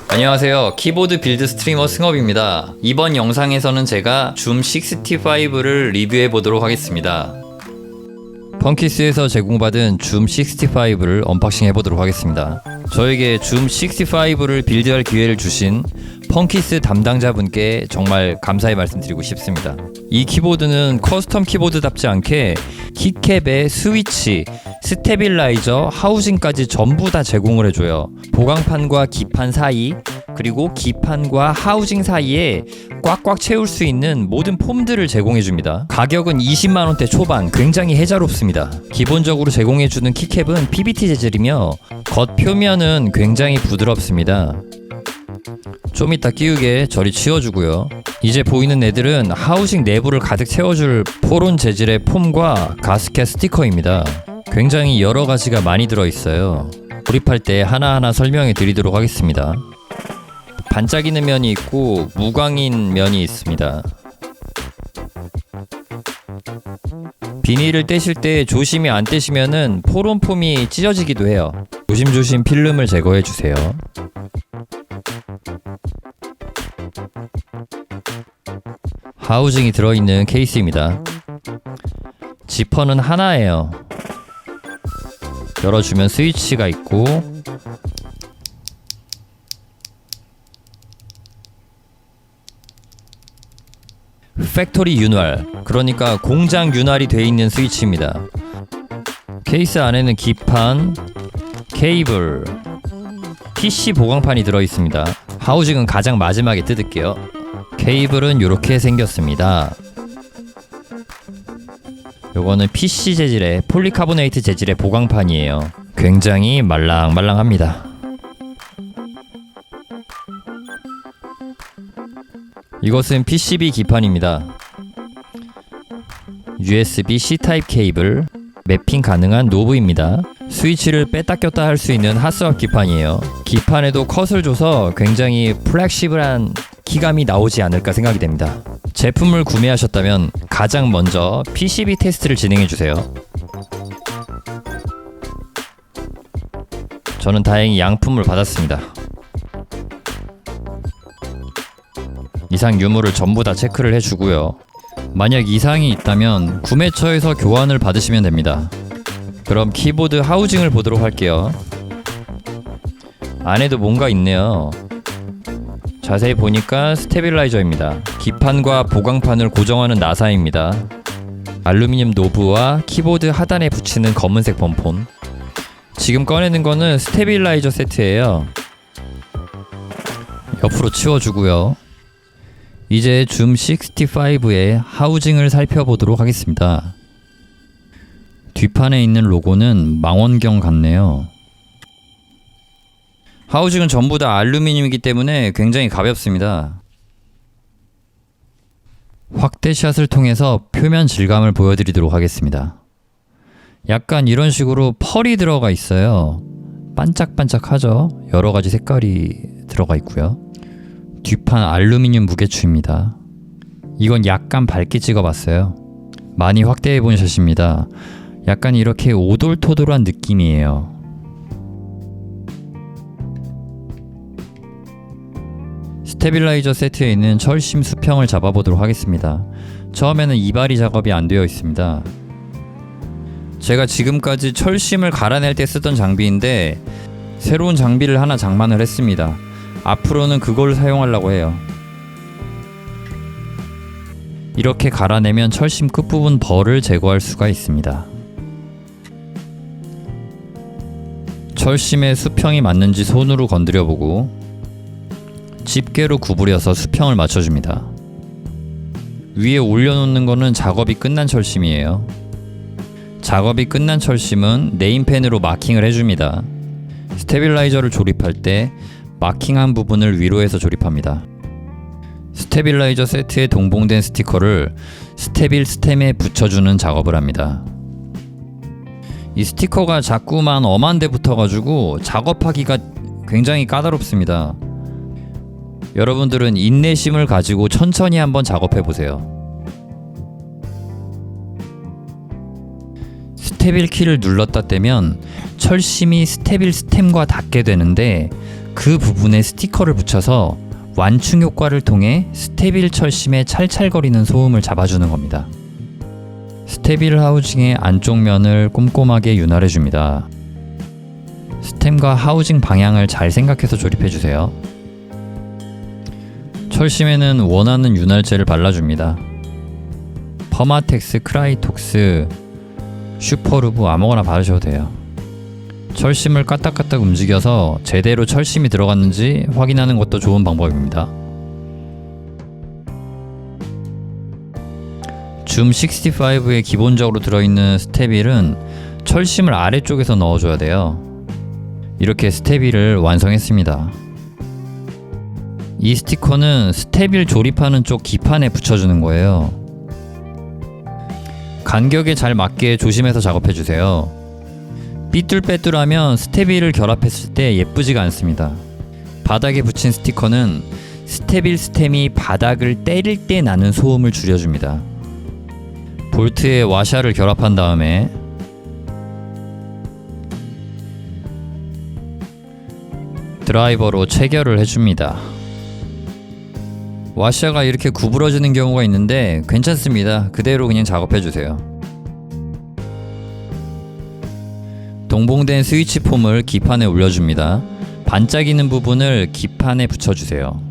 안녕하세요. 키보드 빌드 스트리머 승업입니다. 이번 영상에서는 제가 줌 65를 리뷰해 보도록 하겠습니다. 펑키스에서 제공받은 줌 65를 언박싱 해보도록 하겠습니다. 저에게 줌 65를 빌드할 기회를 주신 펑키스 담당자분께 정말 감사의 말씀드리고 싶습니다. 이 키보드는 커스텀 키보드답지 않게 키캡에 스위치, 스테빌라이저, 하우징까지 전부 다 제공을 해줘요. 보강판과 기판 사이, 그리고 기판과 하우징 사이에 꽉꽉 채울 수 있는 모든 폼들을 제공해줍니다. 가격은 20만원대 초반, 굉장히 해자롭습니다. 기본적으로 제공해주는 키캡은 PBT 재질이며 겉표면은 굉장히 부드럽습니다. 좀 이따 끼우게 저리 치워주고요. 이제 보이는 애들은 하우징 내부를 가득 채워줄 포론 재질의 폼과 가스켓 스티커입니다. 굉장히 여러 가지가 많이 들어있어요. 조립할 때 하나하나 설명해 드리도록 하겠습니다. 반짝이는 면이 있고 무광인 면이 있습니다. 비닐을 떼실 때 조심히 안 떼시면은 포론 폼이 찢어지기도 해요. 조심조심 필름을 제거해 주세요. 하우징이 들어있는 케이스입니다. 지퍼는 하나예요. 열어주면 스위치가 있고 팩토리 윤활, 그러니까 공장 윤활이 되어 있는 스위치입니다. 케이스 안에는 기판, 케이블, PC 보강판이 들어있습니다. 하우징은 가장 마지막에 뜯을게요. 케이블은 이렇게 생겼습니다. 요거는 PC 재질의 폴리카보네이트 재질의 보강판이에요. 굉장히 말랑말랑합니다. 이것은 PCB 기판입니다. USB C 타입 케이블, 매핑 가능한 노브입니다. 스위치를 뺐다 꼈다 할 수 있는 핫스왑 기판이에요. 기판에도 컷을 줘서 굉장히 플렉시블한 키감이 나오지 않을까 생각이 됩니다. 제품을 구매하셨다면 가장 먼저 PCB 테스트를 진행해주세요. 저는 다행히 양품을 받았습니다. 이상 유무를 전부 다 체크를 해주고요. 만약 이상이 있다면 구매처에서 교환을 받으시면 됩니다. 그럼 키보드 하우징을 보도록 할게요. 안에도 뭔가 있네요. 자세히 보니까 스테빌라이저입니다. 기판과 보강판을 고정하는 나사입니다. 알루미늄 노브와 키보드 하단에 붙이는 검은색 범폰. 지금 꺼내는 거는 스테빌라이저 세트예요. 옆으로 치워주고요. 이제 줌 65의 하우징을 살펴보도록 하겠습니다. 뒷판에 있는 로고는 망원경 같네요. 하우징은 전부 다 알루미늄이기 때문에 굉장히 가볍습니다. 확대샷을 통해서 표면 질감을 보여드리도록 하겠습니다. 약간 이런 식으로 펄이 들어가 있어요. 반짝반짝하죠? 여러가지 색깔이 들어가 있고요. 뒷판 알루미늄 무게추입니다. 이건 약간 밝게 찍어봤어요. 많이 확대해본 샷입니다. 약간 이렇게 오돌토돌한 느낌이에요. 스테빌라이저 세트에 있는 철심 수평을 잡아보도록 하겠습니다. 처음에는 이발이 작업이 안 되어 있습니다. 제가 지금까지 철심을 갈아낼 때 쓰던 장비인데 새로운 장비를 하나 장만을 했습니다. 앞으로는 그걸 사용하려고 해요. 이렇게 갈아내면 철심 끝부분 벌을 제거할 수가 있습니다. 철심의 수평이 맞는지 손으로 건드려보고 집게로 구부려서 수평을 맞춰줍니다. 위에 올려놓는 거는 작업이 끝난 철심이에요. 작업이 끝난 철심은 네임펜으로 마킹을 해줍니다. 스테빌라이저를 조립할 때 마킹한 부분을 위로해서 조립합니다. 스테빌라이저 세트에 동봉된 스티커를 스테빌 스템에 붙여주는 작업을 합니다. 이 스티커가 자꾸만 엄한 데 붙어가지고 작업하기가 굉장히 까다롭습니다. 여러분들은 인내심을 가지고 천천히 한번 작업해 보세요. 스테빌 키를 눌렀다 떼면 철심이 스테빌 스템과 닿게 되는데 그 부분에 스티커를 붙여서 완충 효과를 통해 스테빌 철심의 찰찰거리는 소음을 잡아주는 겁니다. 스테빌 하우징의 안쪽 면을 꼼꼼하게 윤활해 줍니다. 스템과 하우징 방향을 잘 생각해서 조립해 주세요. 철심에는 원하는 윤활제를 발라줍니다. 퍼마텍스, 크라이톡스, 슈퍼루브 아무거나 바르셔도 돼요. 철심을 까딱까딱 움직여서 제대로 철심이 들어갔는지 확인하는 것도 좋은 방법입니다. 줌 65에 기본적으로 들어있는 스테빌은 철심을 아래쪽에서 넣어줘야 돼요. 이렇게 스테빌을 완성했습니다. 이 스티커는 스테빌 조립하는 쪽 기판에 붙여주는 거예요. 간격에 잘 맞게 조심해서 작업해주세요. 삐뚤빼뚤하면 스테빌을 결합했을 때 예쁘지가 않습니다. 바닥에 붙인 스티커는 스테빌 스템이 바닥을 때릴 때 나는 소음을 줄여줍니다. 볼트에 와샤를 결합한 다음에 드라이버로 체결을 해줍니다. 와샤가 이렇게 구부러지는 경우가 있는데 괜찮습니다. 그대로 그냥 작업해주세요. 동봉된 스위치 폼을 기판에 올려줍니다. 반짝이는 부분을 기판에 붙여주세요.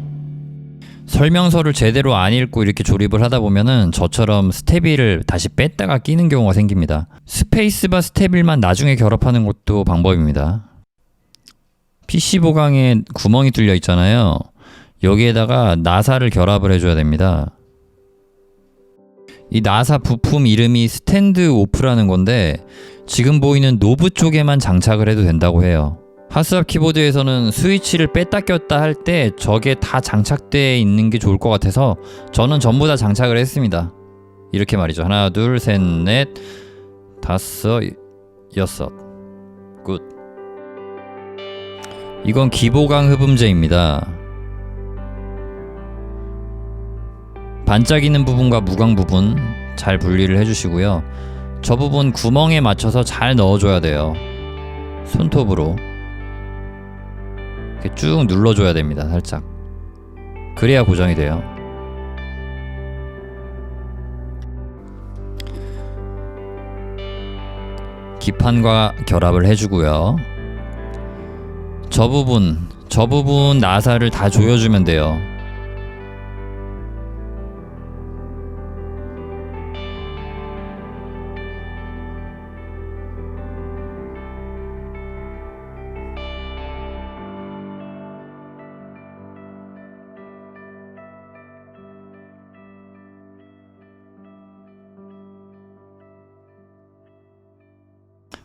설명서를 제대로 안 읽고 이렇게 조립을 하다 보면은 저처럼 스테빌을 다시 뺐다가 끼는 경우가 생깁니다. 스페이스바 스테빌만 나중에 결합하는 것도 방법입니다. PC 보강에 구멍이 뚫려 있잖아요. 여기에다가 나사를 결합을 해줘야 됩니다. 이 나사 부품 이름이 스탠드 오프라는 건데 지금 보이는 노브 쪽에만 장착을 해도 된다고 해요. 하스압 키보드에서는 스위치를 뺐다 꼈다 할 때 저게 다 장착되어 있는 게 좋을 것 같아서 저는 전부 다 장착을 했습니다. 이렇게 말이죠. 하나, 둘, 셋, 넷, 다섯, 여섯. 굿. 이건 기보강 흡음재입니다. 반짝이는 부분과 무광 부분 잘 분리를 해주시고요. 저 부분 구멍에 맞춰서 잘 넣어줘야 돼요. 손톱으로 이렇게 쭉 눌러줘야 됩니다. 살짝. 그래야 고정이 돼요. 기판과 결합을 해주고요. 저 부분 나사를 다 조여주면 돼요.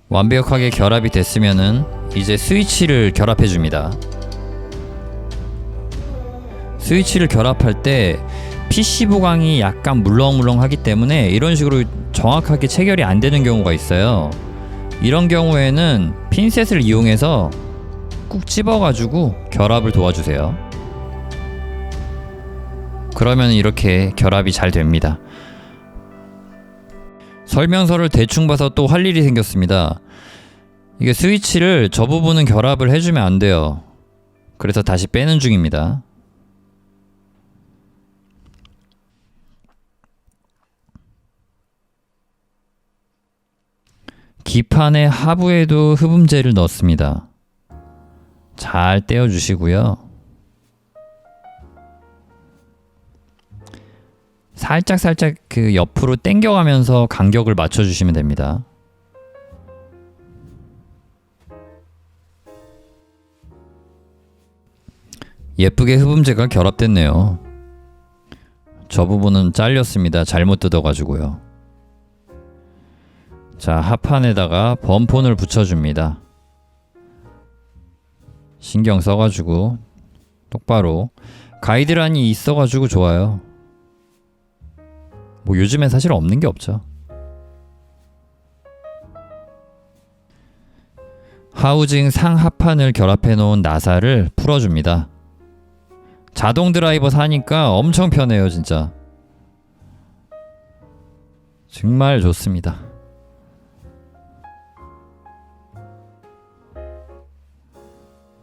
완벽하게 결합이 됐으면은 이제 스위치를 결합해 줍니다. 스위치를 결합할 때 PC 보강이 약간 물렁물렁하기 때문에 이런 식으로 정확하게 체결이 안 되는 경우가 있어요. 이런 경우에는 핀셋을 이용해서 꾹 집어가지고 결합을 도와주세요. 그러면 이렇게 결합이 잘 됩니다. 설명서를 대충 봐서 또 할 일이 생겼습니다. 이게 스위치를 저 부분은 결합을 해주면 안 돼요. 그래서 다시 빼는 중입니다. 기판의 하부에도 흡음재를 넣습니다. 잘 떼어주시고요. 살짝 그 옆으로 당겨가면서 간격을 맞춰주시면 됩니다. 예쁘게 흡음재가 결합됐네요. 저 부분은 잘렸습니다. 잘못 뜯어가지고요. 자, 하판에다가 범폰을 붙여줍니다. 신경 써가지고 똑바로. 가이드란이 있어가지고 좋아요. 뭐 요즘엔 사실 없는 게 없죠. 하우징 상하판을 결합해 놓은 나사를 풀어줍니다. 자동 드라이버 사니까 엄청 편해요 진짜. 정말 좋습니다.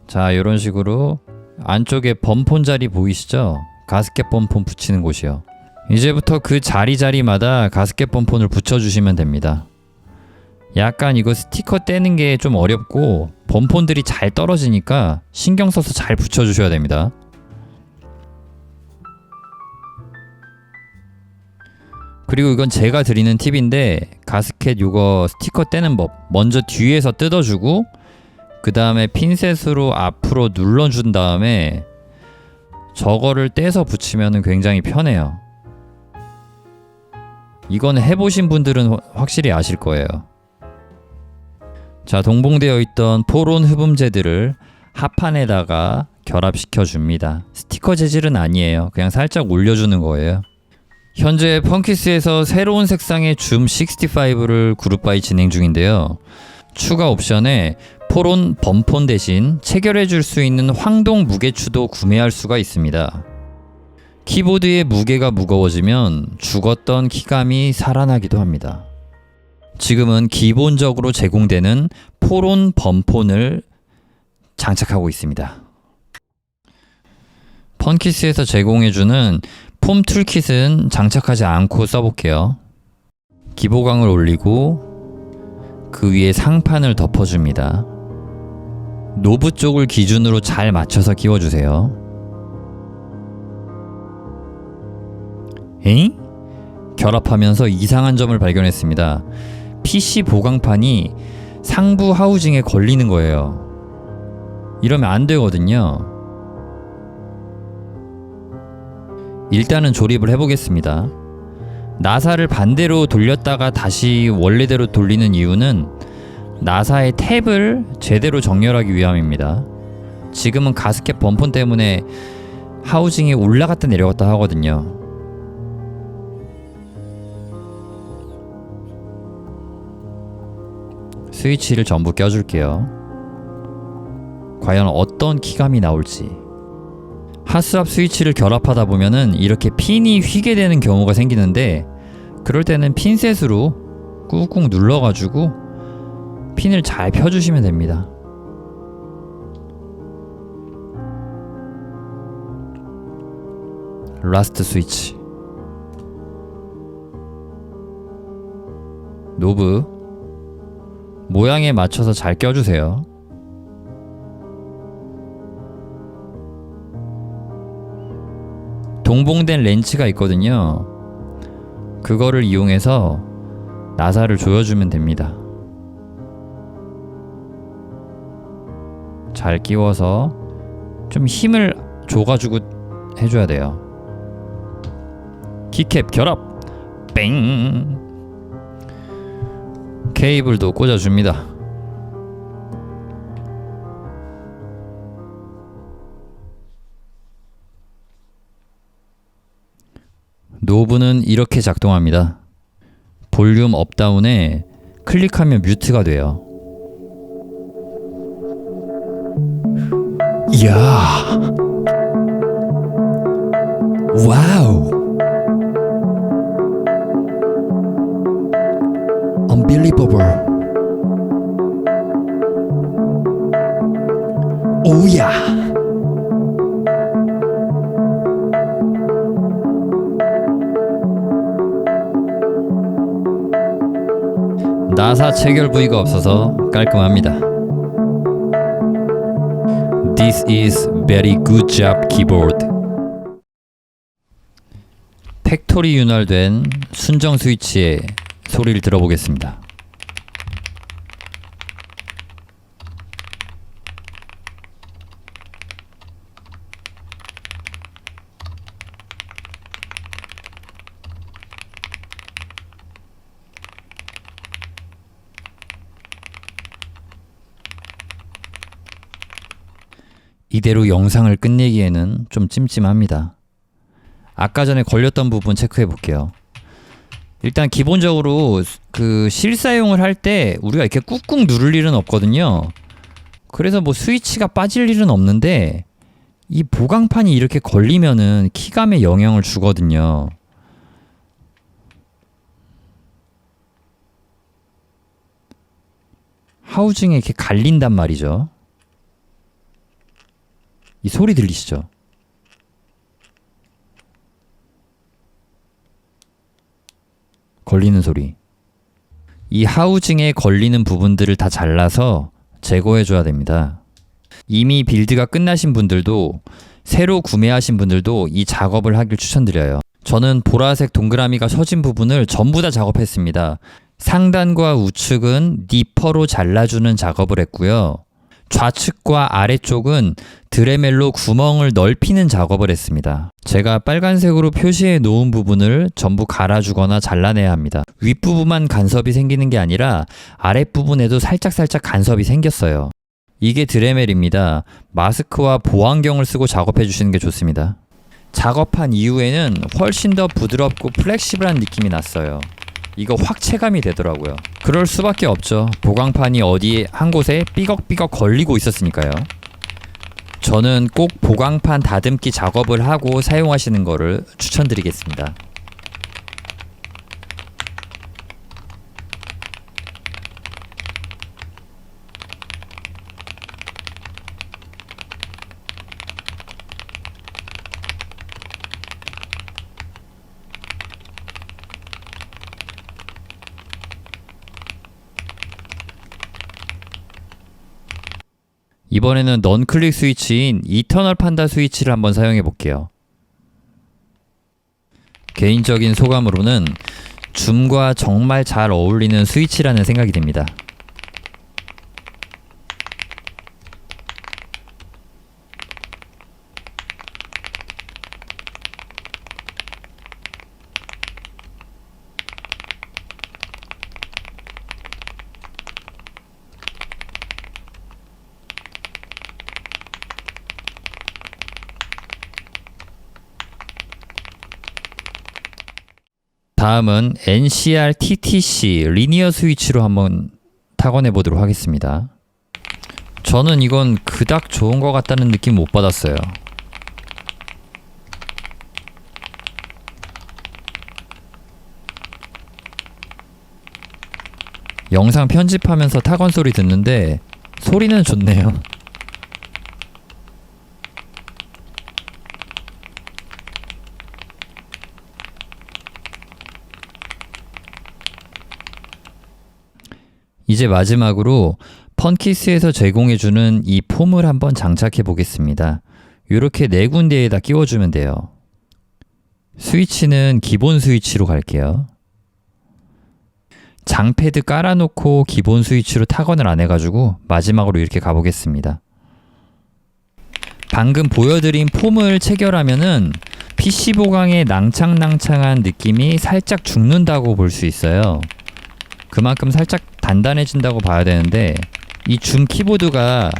자, 이런 식으로 안쪽에 범폰 자리 보이시죠? 가스켓 범폰 붙이는 곳이요. 이제부터 그 자리마다 가스켓 범폰을 붙여주시면 됩니다. 약간 이거 스티커 떼는 게 좀 어렵고 범폰들이 잘 떨어지니까 신경 써서 잘 붙여주셔야 됩니다. 그리고 이건 제가 드리는 팁인데, 가스켓 요거 스티커 떼는 법 먼저 뒤에서 뜯어주고 그 다음에 핀셋으로 앞으로 눌러준 다음에 저거를 떼서 붙이면 굉장히 편해요. 이건 해보신 분들은 확실히 아실 거예요. 자, 동봉되어 있던 포론 흡음재들을 합판에다가 결합시켜 줍니다. 스티커 재질은 아니에요. 그냥 살짝 올려주는 거예요. 현재 펑키스에서 새로운 색상의 줌 65를 그룹 바이 진행 중인데요. 추가 옵션에 포론 범폰 대신 체결해 줄 수 있는 황동 무게추도 구매할 수가 있습니다. 키보드의 무게가 무거워지면 죽었던 키감이 살아나기도 합니다. 지금은 기본적으로 제공되는 포론 범폰을 장착하고 있습니다. 펑키스에서 제공해주는 폼 툴킷은 장착하지 않고 써볼게요. 기보강을 올리고 그 위에 상판을 덮어줍니다. 노브 쪽을 기준으로 잘 맞춰서 끼워주세요. 에잉? 결합하면서 이상한 점을 발견했습니다. PC 보강판이 상부 하우징에 걸리는 거예요. 이러면 안 되거든요. 일단은 조립을 해보겠습니다. 나사를 반대로 돌렸다가 다시 원래대로 돌리는 이유는 나사의 탭을 제대로 정렬하기 위함입니다. 지금은 가스켓 범폰 때문에 하우징이 올라갔다 내려갔다 하거든요. 스위치를 전부 껴줄게요. 과연 어떤 키감이 나올지. 하스압 스위치를 결합하다 보면은 이렇게 핀이 휘게 되는 경우가 생기는데, 그럴 때는 핀셋으로 꾹꾹 눌러가지고 핀을 잘 펴주시면 됩니다. 라스트 스위치. 노브 모양에 맞춰서 잘 껴주세요. 동봉된 렌치가 있거든요. 그거를 이용해서 나사를 조여주면 됩니다. 잘 끼워서 좀 힘을 줘가지고 해줘야 돼요. 키캡 결합! 뺑! 케이블도 꽂아줍니다. 노브는 이렇게 작동합니다. 볼륨 업다운에 클릭하면 뮤트가 돼요. 이야, 와우, unbelievable. 오야. 나사 체결 부위가 없어서 깔끔합니다. This is very good job keyboard. 팩토리 윤활된 순정 스위치의 소리를 들어보겠습니다. 이대로 영상을 끝내기에는 좀 찜찜합니다. 아까 전에 걸렸던 부분 체크해 볼게요. 일단 기본적으로 그 실사용을 할 때 우리가 이렇게 꾹꾹 누를 일은 없거든요. 그래서 뭐 스위치가 빠질 일은 없는데, 이 보강판이 이렇게 걸리면은 키감에 영향을 주거든요. 하우징에 이렇게 갈린단 말이죠. 이 소리 들리시죠? 걸리는 소리. 이 하우징에 걸리는 부분들을 다 잘라서 제거해 줘야 됩니다. 이미 빌드가 끝나신 분들도 새로 구매하신 분들도 이 작업을 하길 추천드려요. 저는 보라색 동그라미가 서진 부분을 전부 다 작업했습니다. 상단과 우측은 니퍼로 잘라주는 작업을 했고요. 좌측과 아래쪽은 드레멜로 구멍을 넓히는 작업을 했습니다. 제가 빨간색으로 표시해 놓은 부분을 전부 갈아주거나 잘라내야 합니다. 윗부분만 간섭이 생기는 게 아니라 아랫부분에도 살짝살짝 간섭이 생겼어요. 이게 드레멜입니다. 마스크와 보안경을 쓰고 작업해 주시는 게 좋습니다. 작업한 이후에는 훨씬 더 부드럽고 플렉시블한 느낌이 났어요. 이거 확 체감이 되더라고요. 그럴 수밖에 없죠. 보강판이 어디 한 곳에 삐걱삐걱 걸리고 있었으니까요. 저는 꼭 보강판 다듬기 작업을 하고 사용하시는 거를 추천드리겠습니다. 이번에는 넌클릭 스위치인 이터널 판다 스위치를 한번 사용해 볼게요. 개인적인 소감으로는 줌과 정말 잘 어울리는 스위치라는 생각이 듭니다. 다음은 NCR TTC 리니어 스위치로 한번 타건해 보도록 하겠습니다. 저는 이건 그닥 좋은 것 같다는 느낌 못 받았어요. 영상 편집하면서 타건 소리 듣는데 소리는 좋네요. 이제 마지막으로 펀키스에서 제공해주는 이 폼을 한번 장착해 보겠습니다. 이렇게 네 군데에다 끼워주면 돼요. 스위치는 기본 스위치로 갈게요. 장패드 깔아놓고 기본 스위치로 타건을 안 해가지고 마지막으로 이렇게 가보겠습니다. 방금 보여드린 폼을 체결하면은 PC 보강의 낭창낭창한 느낌이 살짝 죽는다고 볼 수 있어요. 그만큼 살짝 단단해진다고 봐야 되는데 이 줌 키보드가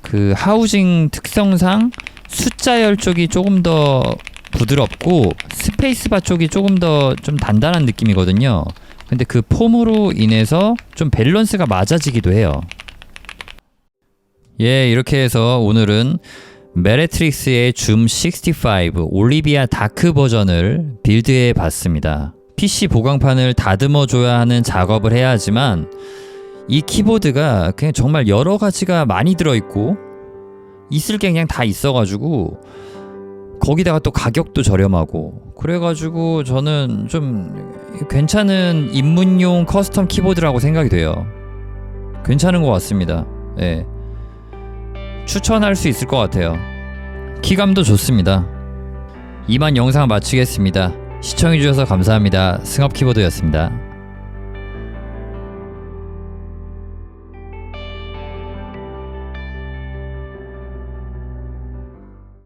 그 하우징 특성상 숫자열 쪽이 조금 더 부드럽고 스페이스바 쪽이 조금 더 좀 단단한 느낌이거든요. 근데 그 폼으로 인해서 좀 밸런스가 맞아지기도 해요. 예, 이렇게 해서 오늘은 메레트릭스의 줌 65 올리비아 다크 버전을 빌드해 봤습니다. PC 보강판을 다듬어 줘야 하는 작업을 해야 하지만 이 키보드가 그냥 정말 여러 가지가 많이 들어있고 있을 게 그냥 다 있어가지고 거기다가 또 가격도 저렴하고 그래가지고 저는 좀 괜찮은 입문용 커스텀 키보드라고 생각이 돼요. 괜찮은 것 같습니다. 예. 추천할 수 있을 것 같아요. 키감도 좋습니다. 이만 영상 마치겠습니다. 시청해주셔서 감사합니다. 승업키보드였습니다.